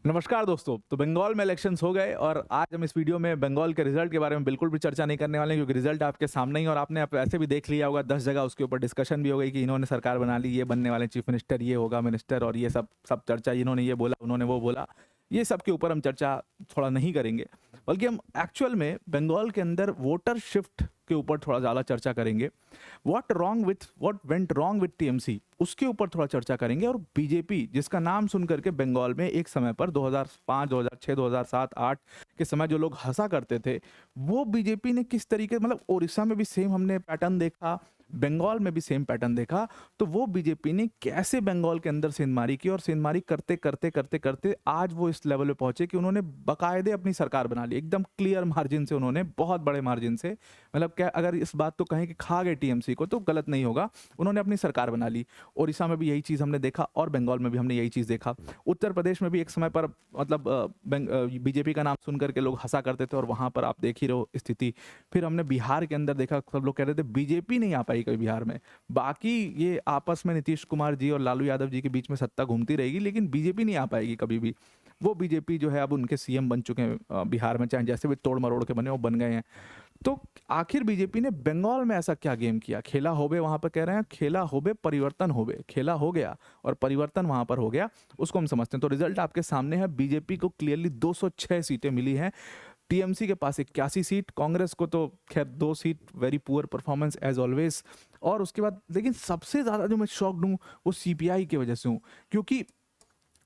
नमस्कार दोस्तों। तो बंगाल में इलेक्शंस हो गए और आज हम इस वीडियो में बंगाल के रिजल्ट के बारे में बिल्कुल भी चर्चा नहीं करने वाले हैं, क्योंकि रिजल्ट आपके सामने ही और आपने ऐसे भी देख लिया होगा 10 जगह उसके ऊपर डिस्कशन भी हो गई कि इन्होंने सरकार बना ली, ये बनने वाले चीफ मिनिस्टर, ये होगा मिनिस्टर और ये सब सब चर्चा, इन्होंने ये बोला उन्होंने वो बोला। ये सब के ऊपर हम चर्चा थोड़ा नहीं करेंगे, बल्कि हम एक्चुअल में बंगाल के अंदर वोटर शिफ्ट के ऊपर थोड़ा ज़्यादा चर्चा करेंगे। What went wrong with TMC उसके ऊपर थोड़ा चर्चा करेंगे। और बीजेपी जिसका नाम सुन करके बंगाल में एक समय पर 2005 2006 2007 8 के समय जो लोग हंसा करते थे, वो बीजेपी ने किस तरीके, मतलब उड़ीसा में भी सेम हमने पैटर्न देखा, बंगाल में भी सेम पैटर्न देखा। तो वो बीजेपी ने कैसे बंगाल के अंदर सेंधमारी की और सेंधमारी करते करते करते करते आज वो इस लेवल पे पहुंचे कि उन्होंने बाकायदे अपनी सरकार बना ली, एकदम क्लियर मार्जिन से, उन्होंने बहुत बड़े मार्जिन से, मतलब क्या अगर इस बात तो कहें कि खा गए टीएमसी को तो गलत नहीं होगा, उन्होंने अपनी सरकार बना ली। ओडिशा में भी यही चीज़ हमने देखा और बंगाल में भी हमने यही चीज़ देखा। उत्तर प्रदेश में भी एक समय पर मतलब बीजेपी का नाम सुन करके लोग हंसा करते थे और वहाँ पर आप देख ही रहो स्थिति। फिर हमने बिहार के अंदर देखा, सब लोग कह रहे थे बीजेपी नहीं आ पाई कभी बिहार में, बाकी ये आपस में नीतीश कुमार जी और लालू यादव जी के बीच में सत्ता घूमती रहेगी, लेकिन बीजेपी नहीं आ पाएगी कभी भी। वो बीजेपी जो है अब उनके सीएम बन चुके हैं बिहार में, चाहे जैसे भी तोड़ मरोड़ के बने वो बन गए हैं। तो आखिर बीजेपी ने बंगाल में ऐसा क्या गेम किया? खेला होबे, वहां पर कह रहे हैं खेला होबे परिवर्तन होबे, खेला हो गया और परिवर्तन वहां पर हो गया, उसको हम समझते हैं। तो रिजल्ट आपके सामने है, बीजेपी को क्लियरली 206 सीटें मिली हैं, टीएमसी के पास 81 सीट, कांग्रेस को तो खैर 2 seat, very poor performance as always. और उसके बाद लेकिन सबसे ज्यादा जो मैं शॉक्ड हूँ वो सीपीआई की वजह से हूँ, क्योंकि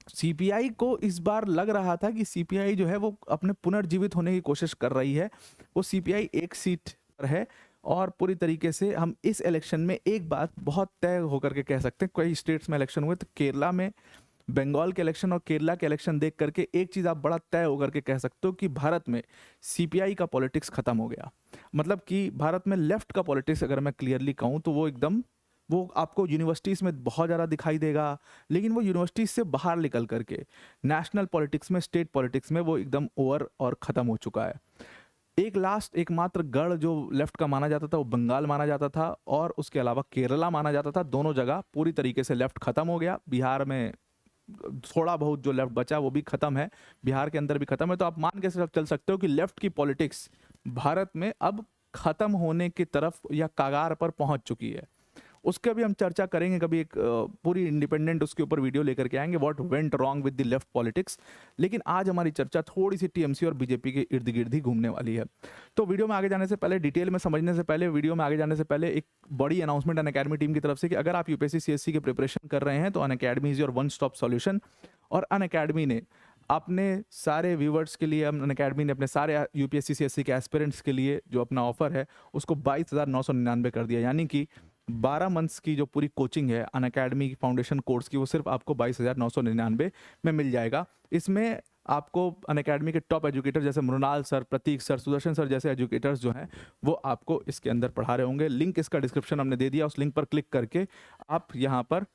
सीपीआई को इस बार लग रहा था कि सीपीआई जो है वो अपने पुनर्जीवित होने की कोशिश कर रही है। वो सीपीआई एक सीट पर है और पूरी तरीके से हम इस इलेक्शन में एक बात बहुत तय होकर के कह सकते हैं, कई स्टेट्स में इलेक्शन हुए तो केरला में बंगाल के इलेक्शन और केरला के इलेक्शन देख करके एक चीज़ आप बड़ा तय होकर के कह सकते हो कि भारत में सीपीआई का पॉलिटिक्स खत्म हो गया। मतलब कि भारत में लेफ्ट का पॉलिटिक्स अगर मैं क्लियरली कहूँ तो वो एकदम, वो आपको यूनिवर्सिटीज़ में बहुत ज़्यादा दिखाई देगा, लेकिन वो यूनिवर्सिटीज़ से बाहर निकल करके नेशनल पॉलिटिक्स में, स्टेट पॉलिटिक्स में वो एकदम ओवर और ख़त्म हो चुका है। एक लास्ट एकमात्र गढ़ जो लेफ्ट का माना जाता था वो बंगाल माना जाता था और उसके अलावा केरला माना जाता था। दोनों जगह पूरी तरीके से लेफ्ट खत्म हो गया। बिहार में थोड़ा बहुत जो लेफ्ट बचा वो भी खत्म है, बिहार के अंदर भी खत्म है। तो आप मान के चल सकते हो कि लेफ्ट की पॉलिटिक्स भारत में अब खत्म होने की तरफ या कगार पर पहुंच चुकी है। उसका भी हम चर्चा करेंगे, कभी एक पूरी इंडिपेंडेंट उसके ऊपर वीडियो लेकर के आएंगे, what went wrong with the left politics. लेकिन आज हमारी चर्चा थोड़ी सी टीएमसी और बीजेपी के इर्द गिर्द ही घूमने वाली है। तो वीडियो में आगे जाने से पहले, डिटेल में समझने से पहले, वीडियो में आगे जाने से पहले एक बड़ी अनाउंसमेंट अनअकैडमी टीम की तरफ से कि अगर आप यूपीएससी सीएससी के प्रिपरेशन कर रहे हैं तो Unacademy is your one stop solution. और अनअकैडमी ने अपने सारे व्यूवर्स के लिए, अनअकैडमी ने अपने सारे यूपीएससी सीएससी के एस्पिरेंट्स के लिए जो अपना ऑफर है उसको 22,999 कर दिया। यानी कि 12 मंथ्स की जो पूरी कोचिंग है अनअकैडमी की फाउंडेशन कोर्स की, वो सिर्फ आपको 22,999 में मिल जाएगा। इसमें आपको अनअकैडमी के टॉप एजुकेटर जैसे मृणाल सर, प्रतीक सर, सुदर्शन सर जैसे एजुकेटर्स जो हैं वो आपको इसके अंदर पढ़ा रहे होंगे। लिंक इसका डिस्क्रिप्शन हमने दे दिया, उस लिंक पर क्लिक करके आप यहाँ पर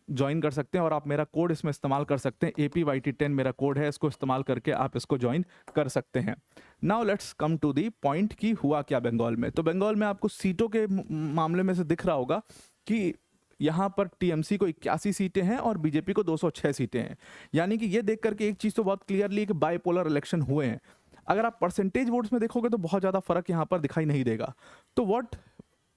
ज्वाइन कर सकते हैं और आप मेरा कोड इसमें इस्तेमाल कर सकते हैं। APYT10 मेरा कोड है, इसको इस्तेमाल करके आप इसको ज्वाइन कर सकते हैं। Now let's come to the point कि हुआ क्या बंगाल में। तो बंगाल में आपको सीटों के मामले में से दिख रहा होगा कि यहाँ पर टीएमसी को 81 सीटें हैं और बीजेपी को 206 सीटें हैं। यानी कि ये देख करके एक चीज़ तो बहुत क्लियरली कि बाइपोलर इलेक्शन हुए हैं। अगर आप परसेंटेज वोट्स में देखोगे तो बहुत ज़्यादा फर्क यहाँ पर दिखाई नहीं देगा। तो what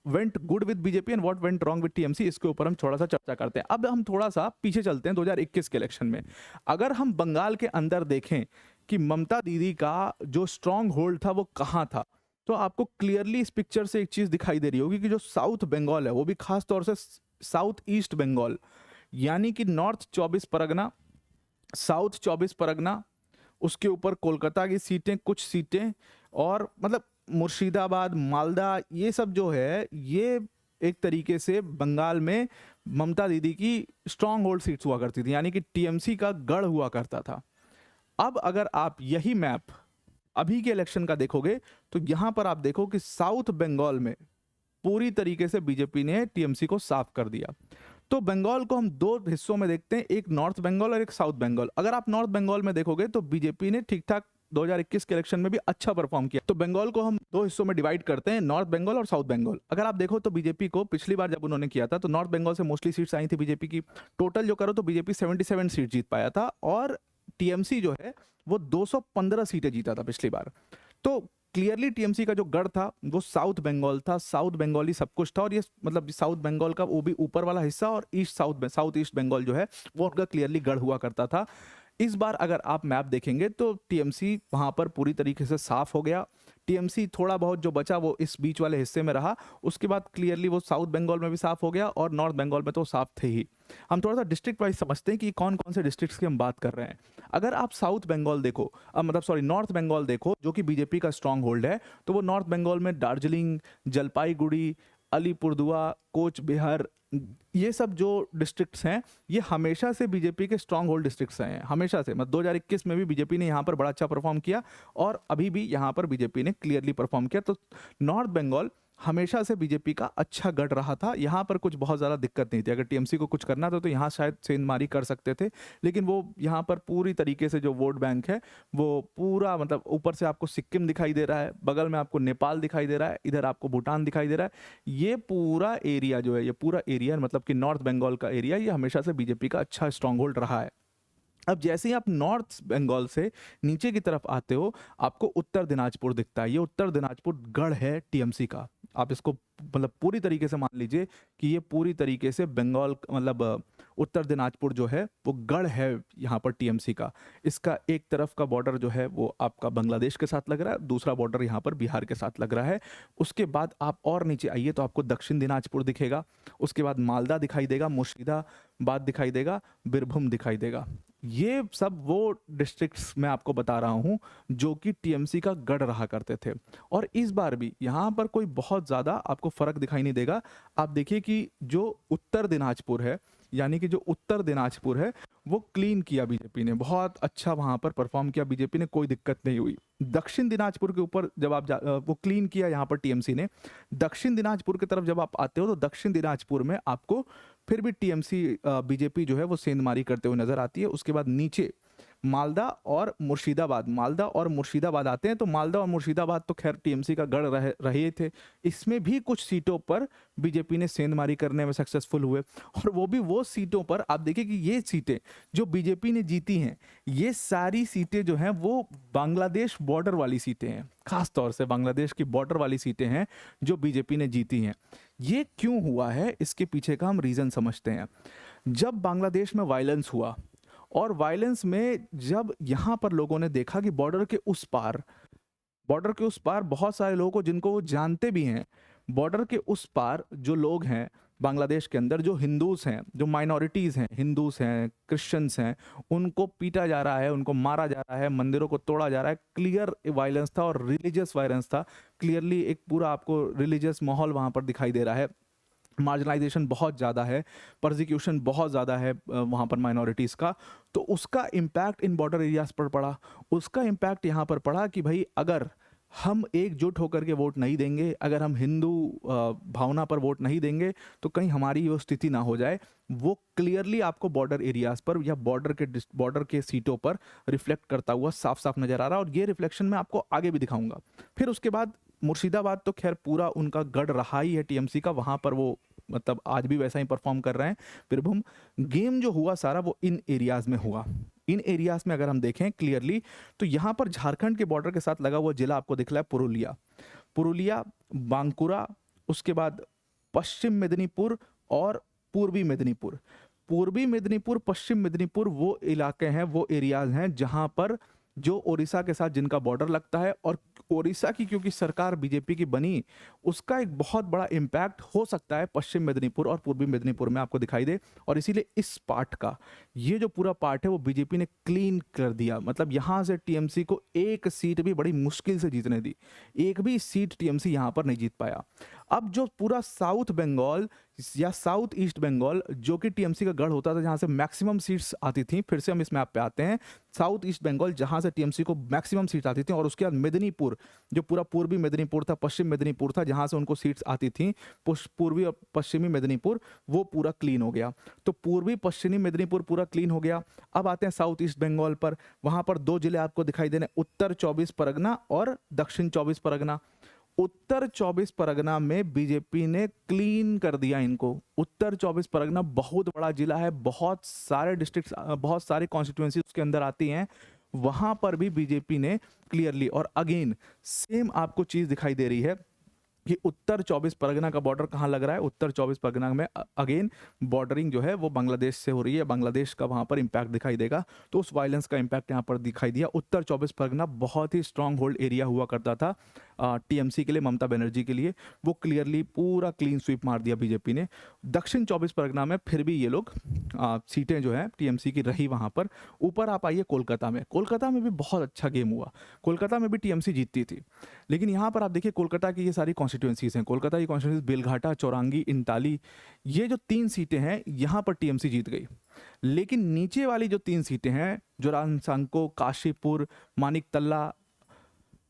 went good with BJP and what went wrong with TMC, इसके ऊपर हम थोड़ा सा चर्चा करते हैं। अब हम थोड़ा सा पीछे चलते हैं 2021 के इलेक्शन में। अगर हम बंगाल के अंदर देखें कि ममता दीदी का जो स्ट्रांग होल्ड था वो कहाँ था, तो आपको क्लियरली इस पिक्चर से एक चीज दिखाई दे रही होगी कि जो साउथ बंगाल है, वो भी खास तौर से साउथ ईस्ट बंगाल, यानी कि नॉर्थ 24 परगना, साउथ 24 परगना, उसके ऊपर कोलकाता की सीटें, कुछ सीटें, और मतलब मुर्शिदाबाद, मालदा, ये सब जो है ये एक तरीके से बंगाल में ममता दीदी की स्ट्रांग होल्ड सीट्स हुआ करती थी, यानी कि टीएमसी का गढ़ हुआ करता था। अब अगर आप यही मैप अभी के इलेक्शन का देखोगे तो यहां पर आप देखो कि साउथ बंगाल में पूरी तरीके से बीजेपी ने टीएमसी को साफ कर दिया। तो बंगाल को हम दो हिस्सों में देखते हैं, एक नॉर्थ बंगाल और एक साउथ बंगाल। अगर आप नॉर्थ बंगाल में देखोगे तो बीजेपी ने ठीक ठाक 2021 के इलेक्शन में भी अच्छा परफॉर्म किया। तो बंगाल को हम दो हिस्सों में डिवाइड करते हैं, नॉर्थ बंगाल और साउथ बंगाल। अगर आप देखो तो बीजेपी को पिछली बार जब उन्होंने किया था तो नॉर्थ बंगाल से मोस्टली सीट्स आई थी बीजेपी की। टोटल जो करो तो बीजेपी 77 सीट जीत पाया था और टीएमसी जो है वो 215 सीटें जीता था पिछली बार। तो क्लियरली टीएमसी का जो गढ़ था वो साउथ बंगाल था, साउथ बंगाल ही सब कुछ था, और ये मतलब साउथ बंगाल का वो भी ऊपर वाला हिस्सा और साउथ ईस्ट बंगाल जो है वो उनका क्लियरली गढ़ हुआ करता था। इस बार अगर आप मैप देखेंगे तो टीएमसी वहां पर पूरी तरीके से साफ हो गया। टीएमसी थोड़ा बहुत जो बचा वो इस बीच वाले हिस्से में रहा, उसके बाद क्लियरली वो साउथ बंगाल में भी साफ हो गया और नॉर्थ बंगाल में तो साफ थे ही। हम थोड़ा सा डिस्ट्रिक्ट वाइज समझते हैं कि कौन कौन से डिस्ट्रिक्ट्स की हम बात कर रहे हैं। अगर आप साउथ बंगाल देखो, मतलब सॉरी नॉर्थ बंगाल देखो जो कि बीजेपी का स्ट्रांग होल्ड है, तो वो नॉर्थ बंगाल में दार्जिलिंग, जलपाईगुड़ी, अलीपुरदुआ, कोच बिहार, ये सब जो डिस्ट्रिक्ट्स हैं ये हमेशा से बीजेपी के स्ट्रांग होल्ड डिस्ट्रिक्ट्स हैं, हमेशा से। मतलब 2021 में भी बीजेपी ने यहाँ पर बड़ा अच्छा परफॉर्म किया और अभी भी यहाँ पर बीजेपी ने क्लियरली परफॉर्म किया। तो नॉर्थ बंगाल हमेशा से बीजेपी का अच्छा गढ़ रहा था, यहाँ पर कुछ बहुत ज़्यादा दिक्कत नहीं थी। अगर टीएमसी को कुछ करना था तो यहाँ शायद सेंधमारी कर सकते थे, लेकिन वो यहाँ पर पूरी तरीके से जो वोट बैंक है वो पूरा, मतलब ऊपर से आपको सिक्किम दिखाई दे रहा है, बगल में आपको नेपाल दिखाई दे रहा है, इधर आपको भूटान दिखाई दे रहा है। ये पूरा एरिया जो है, ये पूरा एरिया मतलब कि नॉर्थ बंगाल का एरिया, ये हमेशा से बीजेपी का अच्छा स्ट्रांग होल्ड रहा है। अब जैसे ही आप नॉर्थ बंगाल से नीचे की तरफ आते हो आपको उत्तर दिनाजपुर दिखता है। ये उत्तर दिनाजपुर गढ़ है टीएमसी का। आप इसको मतलब पूरी तरीके से मान लीजिए कि ये पूरी तरीके से बंगाल, मतलब उत्तर दिनाजपुर जो है वो गढ़ है यहाँ पर टीएमसी का। इसका एक तरफ का बॉर्डर जो है वो आपका बांग्लादेश के साथ लग रहा है, दूसरा बॉर्डर यहाँ पर बिहार के साथ लग रहा है। उसके बाद आप और नीचे आइए तो आपको दक्षिण दिनाजपुर दिखेगा, उसके बाद मालदा दिखाई देगा, मुर्शिदाबाद दिखाई देगा, बीरभूम दिखाई देगा। ये सब वो डिस्ट्रिक्ट्स मैं आपको बता रहा हूँ जो कि टीएमसी का गढ़ रहा करते थे। और इस बार भी यहाँ पर कोई बहुत ज़्यादा आपको फर्क दिखाई नहीं देगा। आप देखिए कि जो उत्तर दिनाजपुर है, यानी कि जो उत्तर दिनाजपुर है वो क्लीन किया बीजेपी ने, बहुत अच्छा वहाँ पर परफॉर्म किया बीजेपी ने, कोई दिक्कत नहीं हुई। दक्षिण दिनाजपुर के ऊपर जब आप वो क्लीन किया यहाँ पर टीएमसी ने। दक्षिण दिनाजपुर की तरफ जब आप आते हो तो दक्षिण दिनाजपुर में आपको फिर भी टीएमसी बीजेपी जो है वो सेंधमारी करते हुए नजर आती है। उसके बाद नीचे मालदा और मुर्शिदाबाद आते हैं। तो मालदा और मुर्शिदाबाद तो खैर टीएमसी का गढ़ रहे थे, इसमें भी कुछ सीटों पर बीजेपी ने सेंधमारी करने में सक्सेसफुल हुए। और वो भी वो सीटों पर आप देखिए कि ये सीटें जो बीजेपी ने जीती हैं, ये सारी सीटें जो हैं वो बांग्लादेश बॉर्डर वाली सीटें हैं, खास तौर से बांग्लादेश की बॉर्डर वाली सीटें हैं जो बीजेपी ने जीती हैं। ये क्यों हुआ है, इसके पीछे का हम रीजन समझते हैं। जब बांग्लादेश में वायलेंस हुआ और वायलेंस में जब यहाँ पर लोगों ने देखा कि बॉर्डर के उस पार बहुत सारे लोगों को, जिनको वो जानते भी हैं, बॉर्डर के उस पार जो लोग हैं बांग्लादेश के अंदर, जो हिंदूज हैं, जो माइनॉरिटीज़ हैं, हिंदूज हैं, क्रिश्चियंस हैं, उनको पीटा जा रहा है, उनको मारा जा रहा है, मंदिरों को तोड़ा जा रहा है। क्लियर वायलेंस था और रिलीजियस वायलेंस था। क्लियरली एक पूरा आपको रिलीजियस माहौल वहाँ पर दिखाई दे रहा है। मार्जिनलाइजेशन बहुत ज़्यादा है, परसिक्यूशन बहुत ज़्यादा है वहाँ पर माइनॉरिटीज़ का। तो उसका इम्पैक्ट इन बॉर्डर एरियाज पर पड़ा। उसका इम्पैक्ट यहाँ पर पड़ा कि भाई अगर हम एकजुट होकर के वोट नहीं देंगे, अगर हम हिंदू भावना पर वोट नहीं देंगे तो कहीं हमारी वो स्थिति ना हो जाए। वो क्लियरली आपको बॉर्डर एरियाज पर या बॉर्डर के सीटों पर रिफ्लेक्ट करता हुआ साफ साफ नजर आ रहा है। और ये रिफ्लेक्शन मैं आपको आगे भी दिखाऊंगा। फिर उसके बाद मुर्शिदाबाद तो खैर पूरा उनका गढ़ रहा ही है टीएमसी का, वहाँ पर वो मतलब आज भी वैसा ही परफॉर्म कर रहे हैं। बीरभूम गेम जो हुआ सारा वो इन एरियाज में हुआ। इन एरियाज में अगर हम देखें क्लियरली तो यहाँ पर झारखंड के बॉर्डर के साथ लगा हुआ जिला आपको दिख रहा है पुरुलिया, बांकुरा, उसके बाद पश्चिम मेदिनीपुर और पूर्वी मेदिनीपुर। पश्चिम मेदिनीपुर वो इलाके हैं, वो एरियाज हैं जहां पर जो ओडिशा के साथ जिनका बॉर्डर लगता है। और ओडिशा की क्योंकि सरकार बीजेपी की बनी, उसका एक बहुत बड़ा इम्पैक्ट हो सकता है पश्चिम मेदिनीपुर और पूर्वी मेदिनीपुर में आपको दिखाई दे। और इसीलिए इस पार्ट का, ये जो पूरा पार्ट है वो बीजेपी ने क्लीन कर दिया। मतलब यहाँ से टीएमसी को एक सीट भी बड़ी मुश्किल से जीतने दी, एक भी सीट टीएमसी यहाँ पर नहीं जीत पाया। अब जो पूरा साउथ बंगाल या साउथ ईस्ट बंगाल जो कि टीएमसी का गढ़ होता था, जहां से मैक्सिमम सीट्स आती थी, फिर से हम इस मैप पे आते हैं, साउथ ईस्ट बंगाल जहां से टीएमसी को मैक्सिमम सीट आती थी, और उसके बाद मेदिनीपुर जो पूरा पूर्वी मेदिनीपुर था, पश्चिम मेदिनीपुर था, जहां से उनको सीट्स आती थी, पूर्वी और पश्चिमी मेदिनीपुर, वो पूरा क्लीन हो गया। तो पूर्वी पश्चिमी मेदिनीपुर पूरा क्लीन हो गया। अब आते हैं साउथ ईस्ट बंगाल पर। वहां पर दो जिले आपको दिखाई देने, उत्तर 24 परगना और दक्षिण 24 परगना। उत्तर 24 परगना में बीजेपी ने क्लीन कर दिया इनको। उत्तर 24 परगना बहुत बड़ा जिला है, बहुत सारे डिस्ट्रिक्ट, बहुत सारी कॉन्स्टिट्यूएंसी उसके अंदर आती हैं, वहां पर भी बीजेपी ने क्लियरली, और अगेन सेम आपको चीज दिखाई दे रही है कि उत्तर 24 परगना का बॉर्डर कहाँ लग रहा है। उत्तर 24 परगना में अगेन बॉर्डरिंग जो है वो बांग्लादेश से हो रही है, बांग्लादेश का वहाँ पर इम्पैक्ट दिखाई देगा, तो उस वायलेंस का इम्पैक्ट यहाँ पर दिखाई दिया। उत्तर 24 परगना बहुत ही स्ट्रांग होल्ड एरिया हुआ करता था टीएमसी के लिए, ममता बनर्जी के लिए, वो क्लियरली पूरा क्लीन स्वीप मार दिया बीजेपी ने। दक्षिण 24 परगना में फिर भी ये लोग सीटें जो है टीएमसी की रही वहाँ पर। ऊपर आप आइए कोलकाता में, कोलकाता में भी बहुत अच्छा गेम हुआ, कोलकाता में भी टीएमसी जीतती थी, लेकिन यहाँ पर आप देखिए कोलकाता की ये सारी कॉन्स्टिट्यूएंसीज हैं, कोलकाता की कॉन्स्टिट्यूएंसी बेलघाटा, चौरांगी, इंताली, ये जो 3 सीटें हैं यहाँ पर टीएमसी जीत गई। लेकिन नीचे वाली जो 3 सीटें हैं, जोरान सांको, काशीपुर, मानिक तल्ला,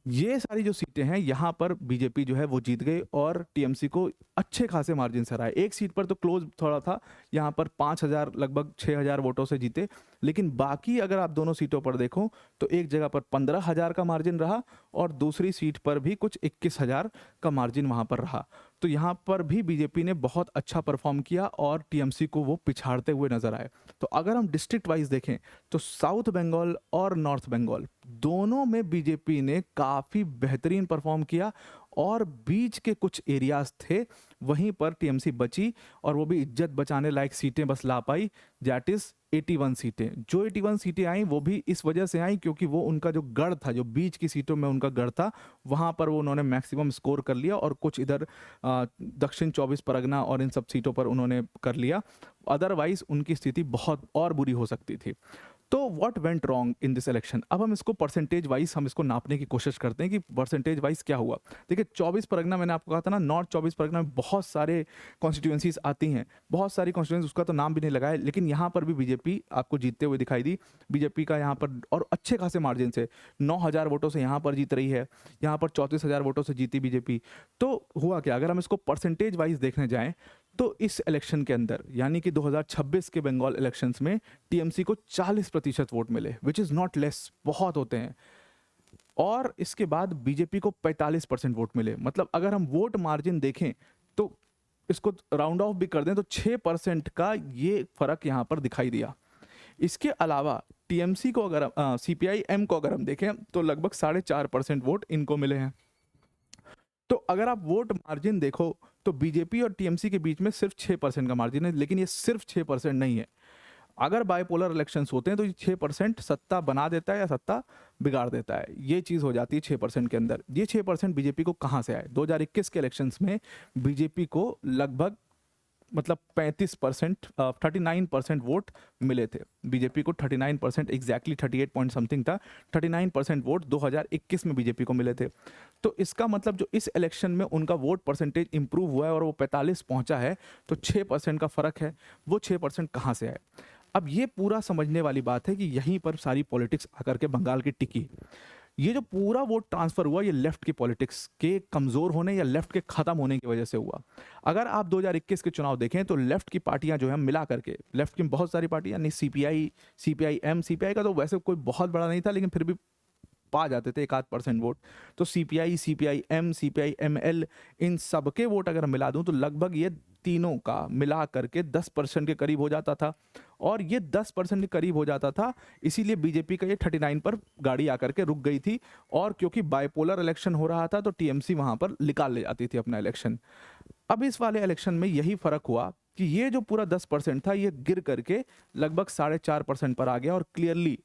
ये सारी जो सीटें हैं यहाँ पर बीजेपी जो है वो जीत गई और टीएमसी को अच्छे खासे मार्जिन से हराया। एक सीट पर तो क्लोज थोड़ा था, यहाँ पर 5,000 लगभग 6,000 वोटों से जीते, लेकिन बाकी अगर आप दोनों सीटों पर देखो तो एक जगह पर 15,000 का मार्जिन रहा और दूसरी सीट पर भी कुछ 21,000 का मार्जिन वहाँ पर रहा। तो यहाँ पर भी बीजेपी ने बहुत अच्छा परफॉर्म किया और टीएमसी को वो पिछाड़ते हुए नजर आए। तो अगर हम डिस्ट्रिक्ट वाइज देखें तो साउथ बंगाल और नॉर्थ बंगाल दोनों में बीजेपी ने काफ़ी बेहतरीन परफॉर्म किया और बीच के कुछ एरियाज थे वहीं पर टीएमसी बची और वो भी इज्जत बचाने लायक सीटें बस ला पाई, दैट इज 81 सीटें। जो 81 सीटें आई वो भी इस वजह से आई क्योंकि वो उनका जो गढ़ था, जो बीच की सीटों में उनका गढ़ था, वहां पर वो उन्होंने मैक्सिमम स्कोर कर लिया और कुछ इधर दक्षिण 24 परगना और इन सब सीटों पर उन्होंने कर लिया, अदरवाइज उनकी स्थिति बहुत और बुरी हो सकती थी। तो what went wrong in this election, अब हम इसको परसेंटेज वाइज हम इसको नापने की कोशिश करते हैं कि परसेंटेज वाइज क्या हुआ। देखिए 24 परगना मैंने आपको कहा था ना, नॉर्थ 24 परगना में बहुत सारे कॉन्स्टिट्यूएंसीज आती हैं, बहुत सारी कॉन्स्टिट्यूएंसी, उसका तो नाम भी नहीं लगाया, लेकिन यहाँ पर भी बीजेपी आपको जीतते हुए दिखाई दी। बीजेपी का यहाँ पर और अच्छे खासे मार्जिन से 9,000 वोटों से यहाँ पर जीत रही है, यहाँ पर 34,000 वोटों से जीती बीजेपी। तो हुआ क्या, अगर हम इसको परसेंटेज वाइज देखने जाएं तो इस इलेक्शन के अंदर यानी कि 2026 के बंगाल इलेक्शंस में टीएमसी को 40% वोट मिले, विच इज नॉट लेस, बहुत होते हैं। और इसके बाद बीजेपी को 45% वोट मिले, मतलब अगर हम वोट मार्जिन देखें तो इसको राउंड ऑफ भी कर दें तो 6% का ये फर्क यहां पर दिखाई दिया। इसके अलावा टीएमसी को अगर सीपीआई एम को अगर हम देखें तो लगभग 4.5% वोट इनको मिले हैं। तो अगर आप वोट मार्जिन देखो तो बीजेपी और टीएमसी के बीच में सिर्फ 6% का मार्जिन है, लेकिन ये सिर्फ 6% नहीं है। अगर बाइपोलर इलेक्शंस होते हैं तो ये 6% सत्ता बना देता है या सत्ता बिगाड़ देता है, ये चीज़ हो जाती है 6% के अंदर। ये 6% बीजेपी को कहाँ से आए, 2021 के इलेक्शंस में बीजेपी को लगभग मतलब 35% 39% वोट मिले थे। बीजेपी को 39% एग्जैक्टली 38 पॉइंट समथिंग था, 39% वोट 2021 में बीजेपी को मिले थे। तो इसका मतलब जो इस इलेक्शन में उनका वोट परसेंटेज इंप्रूव हुआ है और वो 45 पहुंचा है, तो 6% का फर्क है, वो 6% कहाँ से आए। अब ये पूरा समझने वाली बात है कि यहीं पर सारी पॉलिटिक्स आकर के बंगाल की टिकी। ये जो पूरा वोट ट्रांसफर हुआ ये लेफ्ट की पॉलिटिक्स के कमजोर होने या लेफ्ट के खत्म होने की वजह से हुआ। अगर आप 2021 के चुनाव देखें तो लेफ्ट की पार्टियां जो है मिला करके, लेफ्ट की बहुत सारी पार्टियां, नहीं सीपीआई, सीपीआई का तो वैसे कोई बहुत बड़ा नहीं था लेकिन फिर भी पा जाते थे 1-8% वोट। तो सीपीआई, सीपीआई-एम, इन सबके वोट अगर मिला दूं तो लगभग ये तीनों का मिला करके 10% के करीब हो जाता था, और ये 10% के करीब हो जाता था, इसीलिए बीजेपी का ये 39 पर गाड़ी आकर के रुक गई थी। और क्योंकि बाइपोलर इलेक्शन हो रहा था तो टीएमसी वहां पर निकाल ले जाती थी अपना इलेक्शन। अब इस वाले इलेक्शन में यही फर्क हुआ कि ये जो पूरा 10% था ये गिर करके लगभग 4.5% पर आ गया और क्लियरली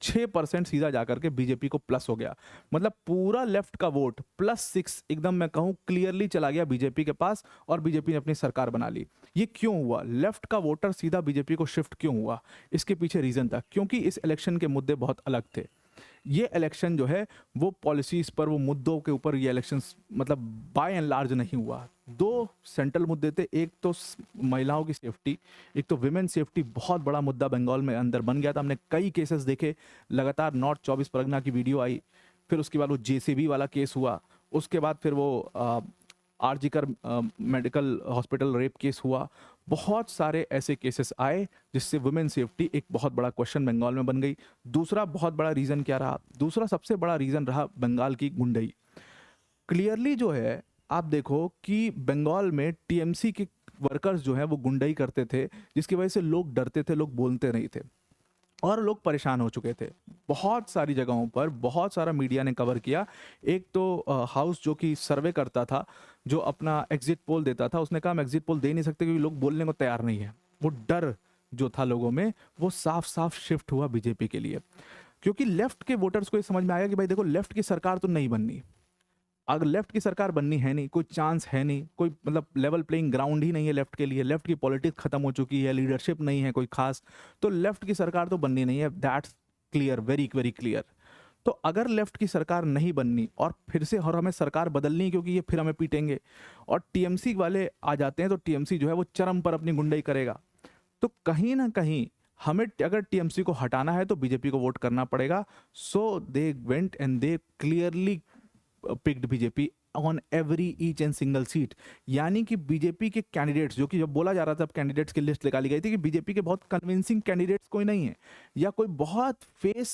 6% सीधा जाकर के बीजेपी को प्लस हो गया। मतलब पूरा लेफ्ट का वोट +6 एकदम मैं कहूं क्लियरली चला गया बीजेपी के पास और बीजेपी ने अपनी सरकार बना ली। ये क्यों हुआ, लेफ्ट का वोटर सीधा बीजेपी को शिफ्ट क्यों हुआ, इसके पीछे रीजन था क्योंकि इस इलेक्शन के मुद्दे बहुत अलग थे। ये इलेक्शन जो है वो पॉलिसीज पर, वो मुद्दों के ऊपर ये इलेक्शंस मतलब बाय एंड लार्ज नहीं हुआ। 2 सेंट्रल मुद्दे थे, एक तो महिलाओं की सेफ्टी, एक तो विमेन सेफ्टी, बहुत बड़ा मुद्दा बंगाल में अंदर बन गया था। हमने कई केसेस देखे, लगातार नॉर्थ 24 परगना की वीडियो आई, फिर उसके बाद वो जेसीबी वाला केस हुआ, उसके बाद फिर वो RG Kar medical hospital rape case हुआ। बहुत सारे ऐसे केसेस आए जिससे वुमेन सेफ्टी एक बहुत बड़ा क्वेश्चन बंगाल में बन गई। दूसरा बहुत बड़ा रीज़न क्या रहा, दूसरा सबसे बड़ा रीज़न रहा बंगाल की गुंडई। क्लियरली जो है आप देखो कि बंगाल में टीएमसी के वर्कर्स जो है वो गुंडाई करते थे, जिसकी वजह से लोग डरते थे, लोग बोलते नहीं थे और लोग परेशान हो चुके थे। बहुत सारी जगहों पर बहुत सारा मीडिया ने कवर किया। एक तो हाउस जो कि सर्वे करता था, जो अपना एग्जिट पोल देता था, उसने कहा हम एग्जिट पोल दे नहीं सकते क्योंकि लोग बोलने को तैयार नहीं है। वो डर जो था लोगों में वो साफ साफ शिफ्ट हुआ बीजेपी के लिए, क्योंकि लेफ्ट के वोटर्स को ये समझ में आया कि भाई देखो लेफ्ट की सरकार तो नहीं बननी, अगर लेफ्ट की सरकार बननी है नहीं, कोई चांस है नहीं, कोई मतलब लेवल प्लेइंग ग्राउंड ही नहीं है लेफ्ट के लिए, लेफ्ट की पॉलिटिक्स खत्म हो चुकी है, लीडरशिप नहीं है कोई खास, तो लेफ्ट की सरकार तो बननी नहीं है। That's clear, very very clear. तो अगर लेफ्ट की सरकार नहीं बननी और फिर से और हमें सरकार बदलनी है क्योंकि ये फिर हमें पीटेंगे और टीएमसी वाले आ जाते हैं, तो टीएमसी जो है वो चरम पर अपनी गुंडाई करेगा। तो कहीं ना कहीं हमें अगर टीएमसी को हटाना है तो बीजेपी को वोट करना पड़ेगा। So they went and they clearly picked BJP on every each and single seat. यानी कि बीजेपी के कैंडिडेट्स, जो कि जब बोला जा रहा था, अब कैंडिडेट्स की लिस्ट निकाली गई थी कि बीजेपी के बहुत कन्विंसिंग कैंडिडेट्स कोई नहीं है, या कोई बहुत फेस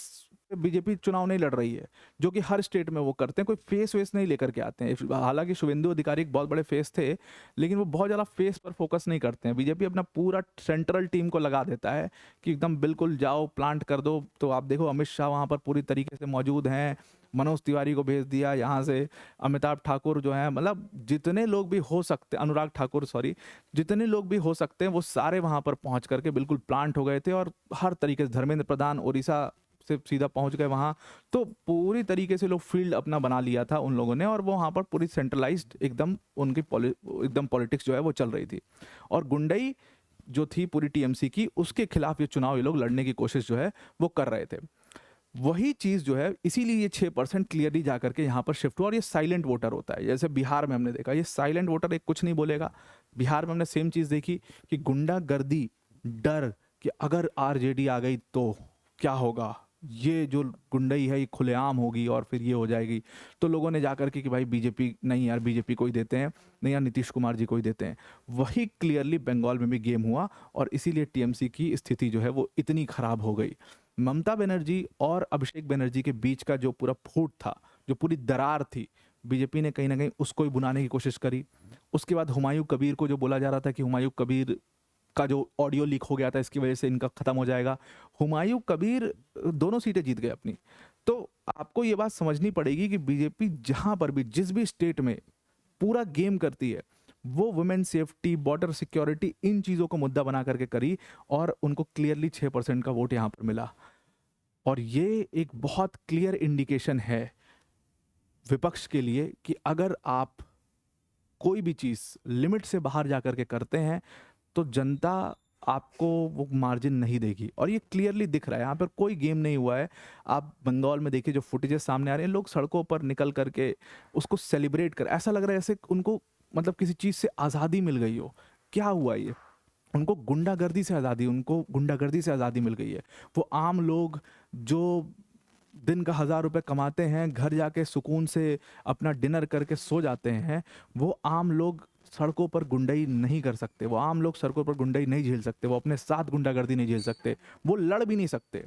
बीजेपी चुनाव नहीं लड़ रही है, जो कि हर स्टेट में वो करते हैं, कोई फेस वेस नहीं लेकर के आते हैं। हालांकि शुभेंदु अधिकारी एक बहुत बड़े फेस थे, लेकिन वो बहुत ज़्यादा फेस पर फोकस नहीं करते हैं। बीजेपी अपना पूरा सेंट्रल टीम को लगा देता है कि एकदम बिल्कुल जाओ प्लांट कर दो। तो आप देखो अमित शाह वहाँ पर पूरी तरीके से मौजूद हैं, मनोज तिवारी को भेज दिया यहाँ से, अमिताभ ठाकुर जो है, मतलब जितने लोग भी हो सकते, अनुराग ठाकुर सॉरी, जितने लोग भी हो सकते हैं वो सारे वहाँ पर पहुँच करके बिल्कुल प्लांट हो गए थे। और हर तरीके से धर्मेंद्र प्रधान उड़ीसा से सीधा पहुंच गए वहाँ, तो पूरी तरीके से लोग फील्ड अपना बना लिया था उन लोगों ने, और वो वहाँ पर पूरी सेंट्रलाइज्ड एकदम उनकी एकदम पॉलिटिक्स जो है वो चल रही थी। और गुंडई जो थी पूरी टीएमसी की, उसके खिलाफ ये चुनाव ये लोग लड़ने की कोशिश जो है वो कर रहे थे। वही चीज़ जो है, इसीलिए ये 6% क्लियरली जाकर के यहाँ पर शिफ्ट हुआ। और ये साइलेंट वोटर होता है, जैसे बिहार में हमने देखा, ये साइलेंट वोटर एक कुछ नहीं बोलेगा। बिहार में हमने सेम चीज़ देखी कि गुंडागर्दी, डर कि अगर आरजेडी आ गई तो क्या होगा, ये जो गुंडई है ये खुलेआम होगी और फिर ये हो जाएगी, तो लोगों ने जाकर के कि भाई बीजेपी नहीं यार, बीजेपी को ही देते हैं, नहीं यार नीतीश कुमार जी को ही देते हैं। वही क्लियरली बंगाल में भी गेम हुआ और इसीलिए टीएमसी की स्थिति जो है वो इतनी खराब हो गई। ममता बनर्जी और अभिषेक बनर्जी के बीच का जो पूरा फूट था, जो पूरी दरार थी, बीजेपी ने कहीं ना कहीं उसको ही बुनाने की कोशिश करी। उसके बाद हुमायूं कबीर को जो बोला जा रहा था कि हुमायूं कबीर का जो ऑडियो लीक हो गया था इसकी वजह से इनका खत्म हो जाएगा, हुमायूं कबीर दोनों सीटें जीत गए अपनी। तो आपको ये बात समझनी पड़ेगी कि बीजेपी जहां पर भी, जिस भी स्टेट में पूरा गेम करती है, वो वुमेन सेफ्टी, बॉर्डर सिक्योरिटी, इन चीज़ों को मुद्दा बना करके करी और उनको क्लियरली 6% का वोट यहाँ पर मिला। और ये एक बहुत क्लियर इंडिकेशन है विपक्ष के लिए कि अगर आप कोई भी चीज़ लिमिट से बाहर जा करके करते हैं तो जनता आपको वो मार्जिन नहीं देगी। और ये क्लियरली दिख रहा है, यहाँ पर कोई गेम नहीं हुआ है। आप बंगाल में देखिए जो फुटेजेस सामने आ रहे हैं, लोग सड़कों पर निकल करके उसको सेलिब्रेट कर, ऐसा लग रहा है जैसे उनको मतलब किसी चीज़ से आज़ादी मिल गई हो। क्या हुआ ये, उनको गुंडागर्दी से आज़ादी, उनको गुंडागर्दी से आज़ादी मिल गई है। वो आम लोग जो दिन का 1000 रुपये कमाते हैं, घर जाके सुकून से अपना डिनर करके सो जाते हैं, वो आम लोग सड़कों पर गुंडाई नहीं कर सकते, वो आम लोग सड़कों पर गुंडाई नहीं झेल सकते, वो अपने साथ गुंडागर्दी नहीं झेल सकते, वो लड़ भी नहीं सकते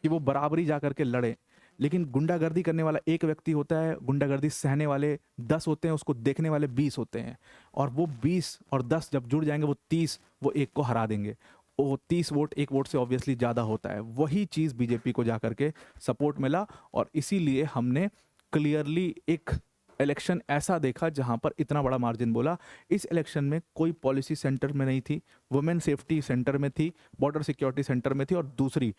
कि वो बराबरी जा करके लड़े। लेकिन गुंडागर्दी करने वाला एक व्यक्ति होता है, गुंडागर्दी सहने वाले 10 होते हैं, उसको देखने वाले 20 होते हैं, और वो 20 और 10 जब जुड़ जाएंगे वो 30, वो एक को हरा देंगे। वो 30 वोट एक वोट से ऑब्वियसली ज़्यादा होता है। वही चीज़ बीजेपी को जाकर के सपोर्ट मिला और इसीलिए हमने क्लियरली एक इलेक्शन ऐसा देखा जहां पर इतना बड़ा मार्जिन बोला। इस इलेक्शन में कोई पॉलिसी सेंटर में नहीं थी, वुमेन सेफ्टी सेंटर में थी, बॉर्डर सिक्योरिटी सेंटर में थी, और दूसरी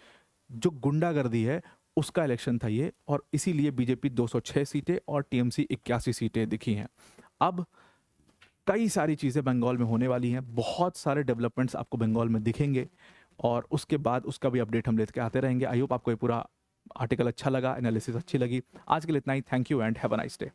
जो गुंडागर्दी है उसका इलेक्शन था ये। और इसीलिए बीजेपी 206 सीटें और टीएमसी 81 सीटें दिखी हैं। अब कई सारी चीज़ें बंगाल में होने वाली हैं, बहुत सारे डेवलपमेंट्स आपको बंगाल में दिखेंगे और उसके बाद उसका भी अपडेट हम लेके आते रहेंगे। आई होप आपको ये पूरा आर्टिकल अच्छा लगा, एनालिसिस अच्छी लगी। आज के लिए इतना ही। Thank you and have a nice day.